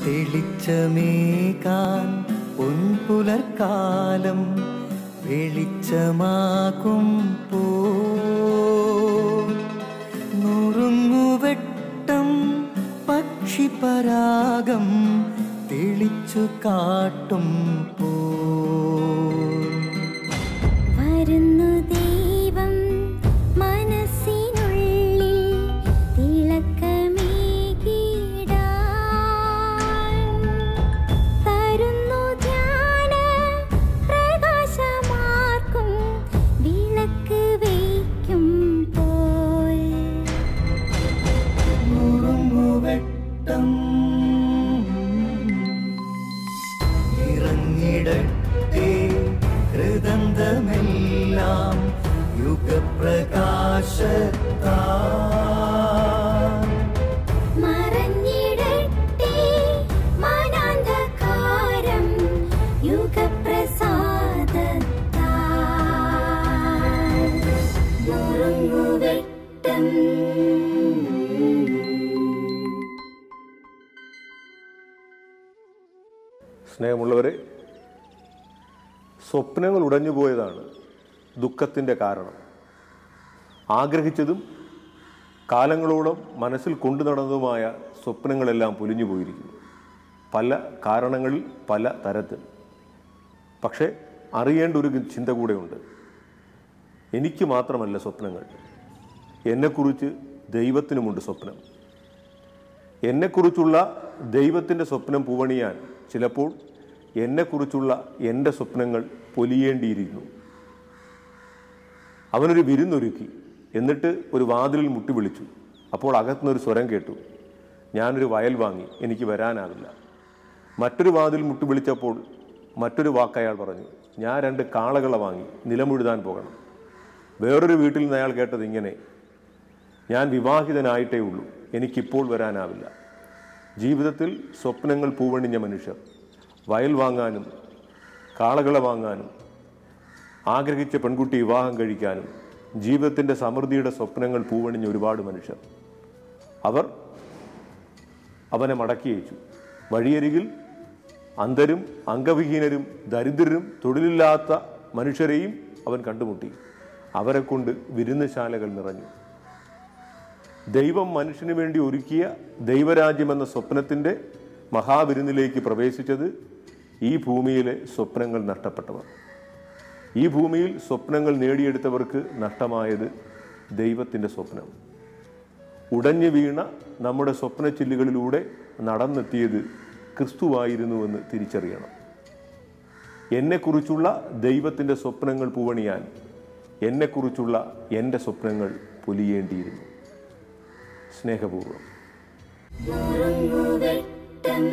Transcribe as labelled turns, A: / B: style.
A: തെളിച്ചമേകാൻ പൊൻപുലർക്കാലം വെളിച്ചമാകുമ്പോ നുറുങ്ങുവെട്ടം പക്ഷിപരാഗം തെളിച്ചു കാട്ടുമ്പോ
B: വരുന്നു ദൈവം മനസ്സിനുള്ളിൽ തിളക്കമേകിടാൻ തരുന്നു ധ്യാന പ്രകാശമാർക്കും വിളക്ക് വയ്ക്കുമ്പോൾ
A: നുറുങ്ങുവെട്ടം ഇറങ്ങിടട്ടെ ഹൃദന്തമെല്ലാം യുഗപ്രകാശത്താൽ
B: മറഞ്ഞിടട്ടെ മനാന്ധകാരം യുഗപ്രസാദത്താൽ നുറുങ്ങുവെട്ടം.
C: സ്നേഹമുള്ളവരെ, സ്വപ്നങ്ങൾ ഉടഞ്ഞുപോയതാണ് ദുഃഖത്തിൻ്റെ കാരണം. ആഗ്രഹിച്ചതും കാലങ്ങളോളം മനസ്സിൽ കൊണ്ടു നടന്നതുമായ സ്വപ്നങ്ങളെല്ലാം പൊലിഞ്ഞു പോയിരിക്കുന്നു. പല കാരണങ്ങളിൽ, പല തരത്തിൽ. പക്ഷേ അറിയേണ്ട ഒരു ചിന്ത കൂടെയുണ്ട്. എനിക്ക് മാത്രമല്ല സ്വപ്നങ്ങൾ, എന്നെക്കുറിച്ച് ദൈവത്തിനുമുണ്ട് സ്വപ്നം. എന്നെക്കുറിച്ചുള്ള ദൈവത്തിൻ്റെ സ്വപ്നം പൂവണിയാൻ ചിലപ്പോൾ എന്നെക്കുറിച്ചുള്ള എൻ്റെ സ്വപ്നങ്ങൾ പൊലിയേണ്ടിയിരിക്കുന്നു. അവനൊരു വിരുന്നൊരുക്കി, എന്നിട്ട് ഒരു വാതിലിൽ മുട്ടി വിളിച്ചു. അപ്പോൾ അകത്തുനിന്നൊരു സ്വരം കേട്ടു, ഞാനൊരു വയൽ വാങ്ങി, എനിക്ക് വരാനാവില്ല. മറ്റൊരു വാതിൽ മുട്ടി വിളിച്ചപ്പോൾ മറ്റൊരു വാക്കയാൾ പറഞ്ഞു, ഞാൻ 2 കാളകളെ വാങ്ങി, നിലമുഴുതാൻ പോകണം. വേറൊരു വീട്ടിൽ നിന്ന് അയാൾ കേട്ടത് ഇങ്ങനെ, ഞാൻ വിവാഹിതനായിട്ടേ ഉള്ളൂ, എനിക്കിപ്പോൾ വരാനാവില്ല. ജീവിതത്തിൽ സ്വപ്നങ്ങൾ പൂവണിഞ്ഞ മനുഷ്യർ, വയൽ വാങ്ങാനും കാളകളെ വാങ്ങാനും ആഗ്രഹിച്ച പെൺകുട്ടി വിവാഹം കഴിക്കാനും ജീവിതത്തിൻ്റെ സമൃദ്ധിയുടെ സ്വപ്നങ്ങൾ പൂവണിഞ്ഞ ഒരുപാട് മനുഷ്യർ. അവർ അവനെ മടക്കി അയച്ചു. വഴിയരികിൽ അന്ധരും അംഗവിഹീനരും ദരിദ്രരും തൊഴിലില്ലാത്ത മനുഷ്യരെയും അവൻ കണ്ടുമുട്ടി. അവരെ കൊണ്ട് വിരുന്നുശാലകൾ നിറഞ്ഞു. ദൈവം മനുഷ്യന് വേണ്ടി ഒരുക്കിയ ദൈവരാജ്യമെന്ന സ്വപ്നത്തിൻ്റെ മഹാവിരുന്നിലേക്ക് പ്രവേശിച്ചത് ഈ ഭൂമിയിലെ സ്വപ്നങ്ങൾ നഷ്ടപ്പെട്ടവർ. ഈ ഭൂമിയിൽ സ്വപ്നങ്ങൾ നേടിയെടുത്തവർക്ക് നഷ്ടമായത് ദൈവത്തിൻ്റെ സ്വപ്നം. ഉടഞ്ഞു വീണ നമ്മുടെ സ്വപ്നച്ചില്ലുകളിലൂടെ നടന്നെത്തിയത് ക്രിസ്തുവായിരുന്നുവെന്ന് തിരിച്ചറിയണം. എന്നെക്കുറിച്ചുള്ള ദൈവത്തിൻ്റെ സ്വപ്നങ്ങൾ പൂവണിയാൻ എന്നെക്കുറിച്ചുള്ള എൻ്റെ സ്വപ്നങ്ങൾ പൊലിയേണ്ടിയിരുന്നു. സ്നേഹപൂർവ്വം.
B: നുറുങ്ങുവെട്ടം.